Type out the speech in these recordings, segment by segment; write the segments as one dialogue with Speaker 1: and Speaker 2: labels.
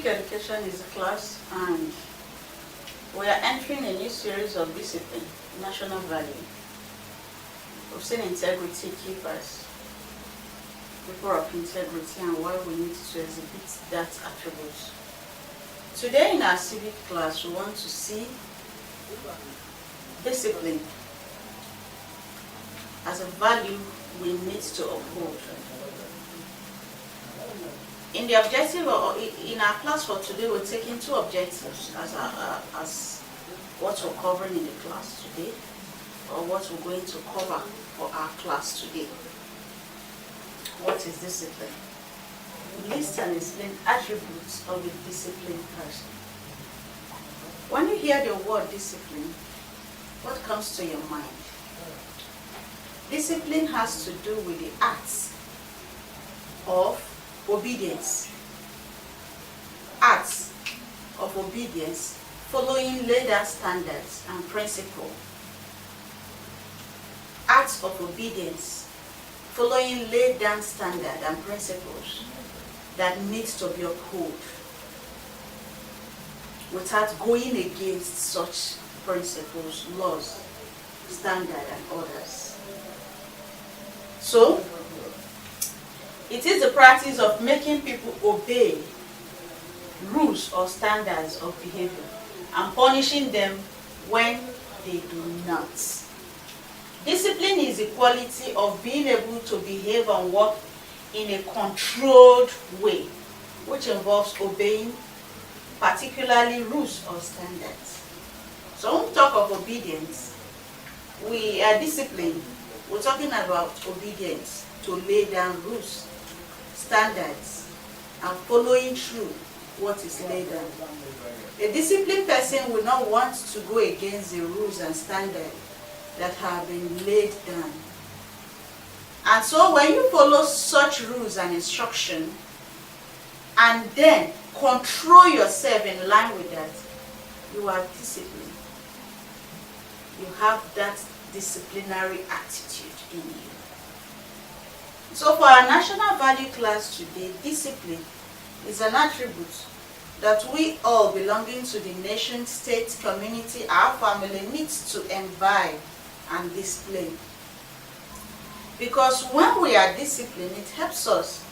Speaker 1: Civic education is a class, and we are entering a new series of discipline, national value. We've seen integrity, keepers, people of integrity, and why we need to exhibit that attribute. Today in our civic class, we want to see discipline as a value we need to uphold. In the objective, or in our class for today, we're taking two objectives as what we're covering in the class today, or what we're going to cover for our class today. What is discipline? List and explain attributes of a disciplined person. When you hear the word discipline, what comes to your mind? Discipline has to do with the acts of obedience. Acts of obedience following laid down standards and principles. Acts of obedience following laid down standards and principles that needs to be upheld without going against such principles, laws, standards, and orders. So, it is the practice of making people obey rules or standards of behavior and punishing them when they do not. Discipline is the quality of being able to behave and work in a controlled way, which involves obeying particularly rules or standards. So when we talk of obedience, we are disciplined. We're talking about obedience to lay down rules, standards, and following through what is laid down. A disciplined person will not want to go against the rules and standards that have been laid down. And so when you follow such rules and instruction and then control yourself in line with that, you are disciplined. You have that disciplinary attitude in you. So for our national value class today, discipline is an attribute that we all belonging to the nation, state, community, our family needs to imbibe and display. Because when we are disciplined, it helps us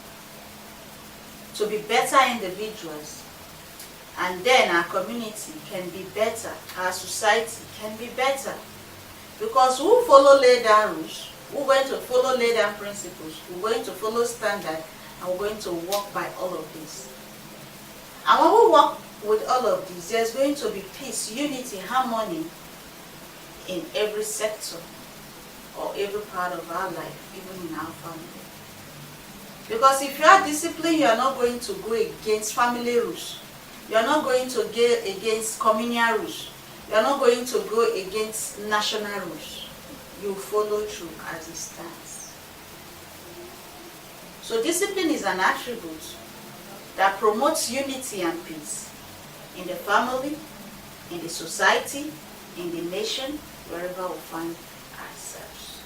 Speaker 1: to be better individuals, and then our community can be better, our society can be better. Because who follow laid down rules, we're going to follow laid down principles, we're going to follow standards, and we're going to walk by all of this. And when we walk with all of this, there's going to be peace, unity, harmony in every sector or every part of our life, even in our family. Because if you are disciplined, you are not going to go against family rules. You are not going to go against communal rules. You are not going to go against national rules. You follow through as it stands. So discipline is an attribute that promotes unity and peace in the family, in the society, in the nation, wherever we find ourselves.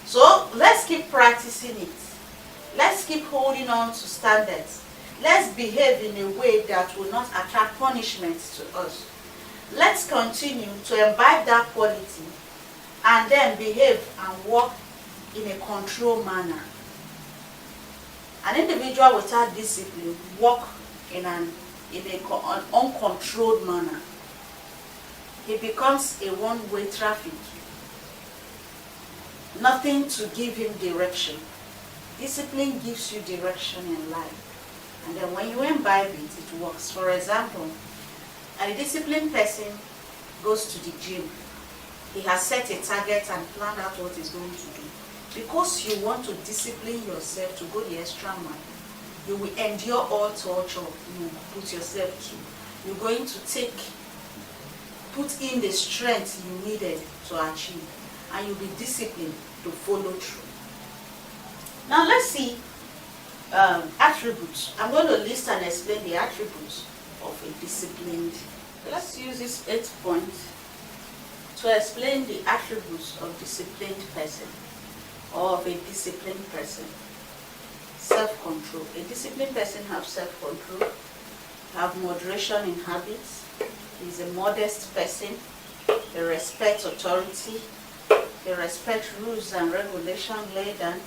Speaker 1: So let's keep practicing it. Let's keep holding on to standards. Let's behave in a way that will not attract punishment to us. Let's continue to imbibe that quality and then behave and work in a controlled manner. An individual without discipline walk in an uncontrolled manner. He becomes a one-way traffic. Nothing to give him direction. Discipline gives you direction in life. And then when you imbibe it, it works. For example, a disciplined person goes to the gym. He has set a target and planned out what he's going to do. Because you want to discipline yourself to go the extra mile, you will endure all torture you put yourself through. You're going to put in the strength you needed to achieve, and you'll be disciplined to follow through. Now let's see attributes. I'm going to list and explain the attributes of a disciplined. Let's use this 8th point to explain the attributes of disciplined person or of a disciplined person. Self-control. A disciplined person has self-control. have moderation in habits. He's a modest person. He respects authority. He respects rules and regulations laid down.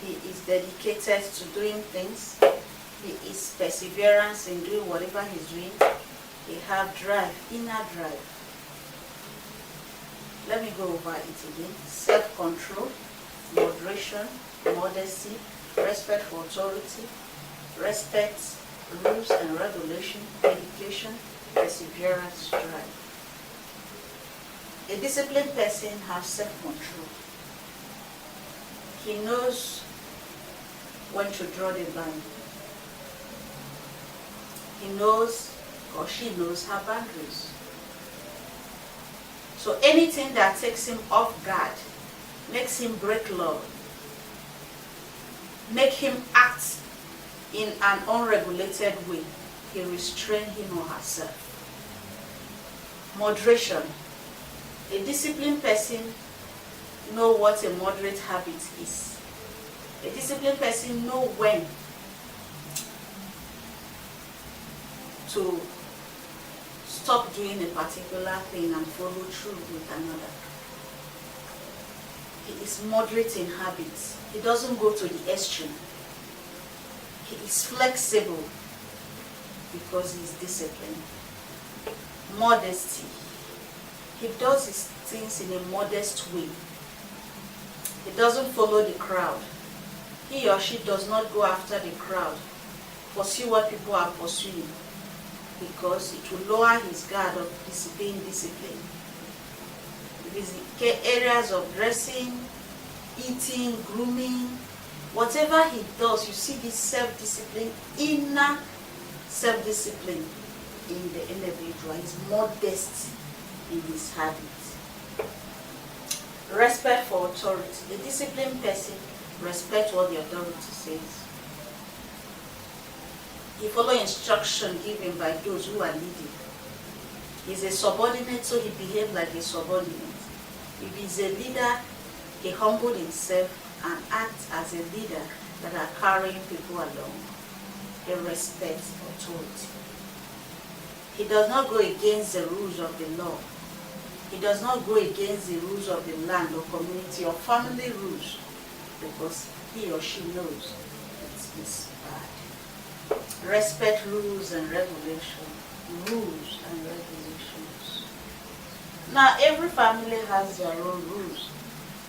Speaker 1: He is dedicated to doing things. He is perseverance in doing whatever he's doing. He have drive, inner drive. Let me go over it again. Self-control, moderation, modesty, respect for authority, respect rules and regulation, dedication, perseverance, drive. A disciplined person has self-control. He knows when to draw the line. He knows or she knows her boundaries. So anything that takes him off guard, makes him break law, make him act in an unregulated way, he restrain him or herself. Moderation. A disciplined person knows what a moderate habit is. A disciplined person knows when to stop doing a particular thing and follow through with another. He is moderate in habits. He doesn't go to the extreme. He is flexible because he is disciplined. Modesty. He does his things in a modest way. He doesn't follow the crowd. He or she does not go after the crowd, pursue what people are pursuing, because it will lower his guard of being disciplined. The areas of dressing, eating, grooming, whatever he does, you see this self-discipline, inner self-discipline in the individual. His modesty in his habits. Respect for authority. A disciplined person respects what the authority says. He follows instruction given by those who are leading. He's a subordinate, so he behaves like a subordinate. If he's a leader, he humbles himself and acts as a leader that are carrying people along. He respects authority. He does not go against the rules of the law. He does not go against the rules of the land or community or family rules, because he or she knows it is bad. Respect rules and regulations. Rules and regulations. Now, every family has their own rules.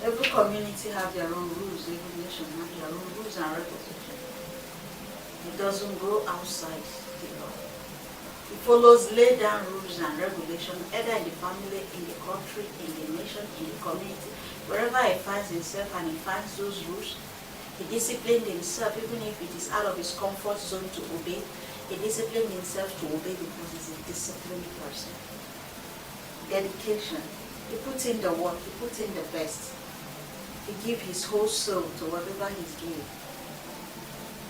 Speaker 1: Every community has their own rules. Every nation has their own rules and regulations. It doesn't go outside the law. He follows laid down rules and regulations, either in the family, in the country, in the nation, in the community. Wherever he finds himself and he finds those rules, he disciplined himself, even if it is out of his comfort zone to obey. He disciplined himself to obey because he's a disciplined person. Dedication. He puts in the work, he puts in the best. He gives his whole soul to whatever he's doing.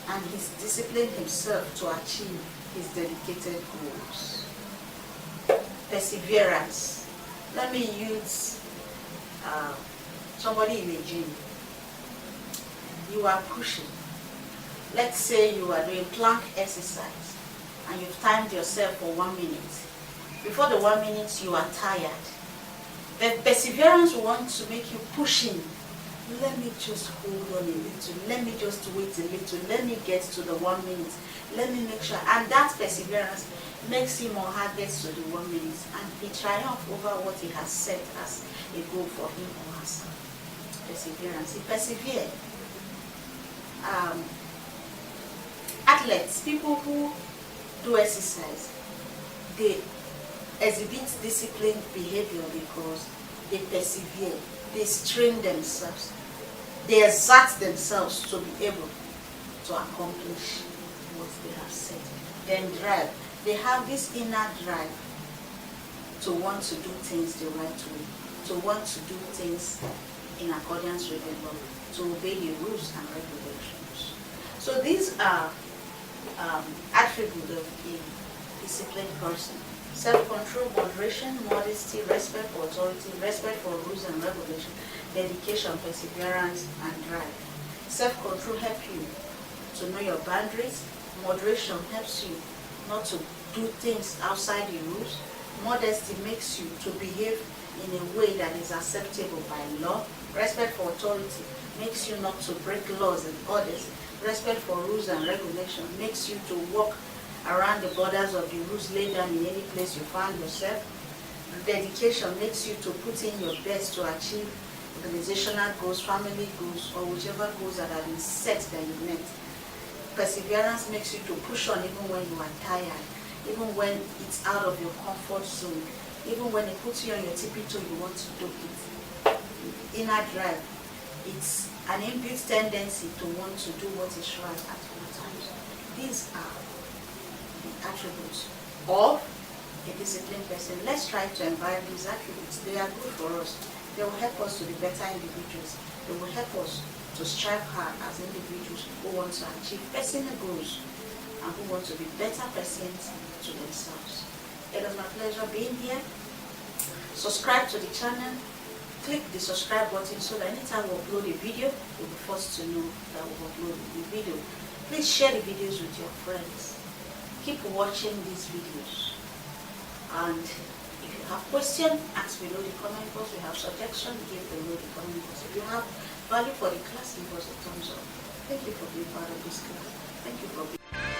Speaker 1: And he's disciplined himself to achieve his dedicated goals. Perseverance. Let me use somebody in a gym. You are pushing. Let's say you are doing plank exercise and you've timed yourself for 1 minute. Before the 1 minute, you are tired. Then perseverance wants to make you pushing. Let me just hold on a little. Let me just wait a little. Let me get to the 1 minute. Let me make sure. And that perseverance makes him or her get to the 1 minute. And he triumphs over what he has set as a goal for him or herself. Perseverance. He persevered. Athletes, people who do exercise, they exhibit disciplined behavior because they persevere. They strain themselves. They exert themselves to be able to accomplish what they have said. Then drive. They have this inner drive to want to do things the right way, to want to do things in accordance with the law, to obey the rules and regulations. So these are attributes of a disciplined person. Self-control, moderation, modesty, respect for authority, respect for rules and regulations, dedication, perseverance, and drive. Self-control helps you to know your boundaries. Moderation helps you not to do things outside the rules. Modesty makes you to behave in a way that is acceptable by law. Respect for authority makes you not to break laws and orders. Respect for rules and regulation makes you to walk around the borders of the rules laid down in any place you find yourself. Dedication makes you to put in your best to achieve organizational goals, family goals, or whichever goals that have been set that you met. Perseverance makes you to push on even when you are tired, even when it's out of your comfort zone, even when it puts you on your tippy toe, you want to do it. Inner drive, it's an inbuilt tendency to want to do what is right at all times. These are the attributes of a disciplined person. Let's try to imbibe these attributes. They are good for us. They will help us to be better individuals. They will help us to strive hard as individuals who want to achieve personal goals and who want to be better persons to themselves. It is my pleasure being here. Subscribe to the channel. Click the subscribe button so that anytime we upload a video, you'll be first to know that we upload the video. Please share the videos with your friends. Keep watching these videos. And if you have questions, ask below the comment box. We have suggestions, give below the comment box. If you have value for the class, give us a thumbs up. Thank you for being part of this class. Thank you for being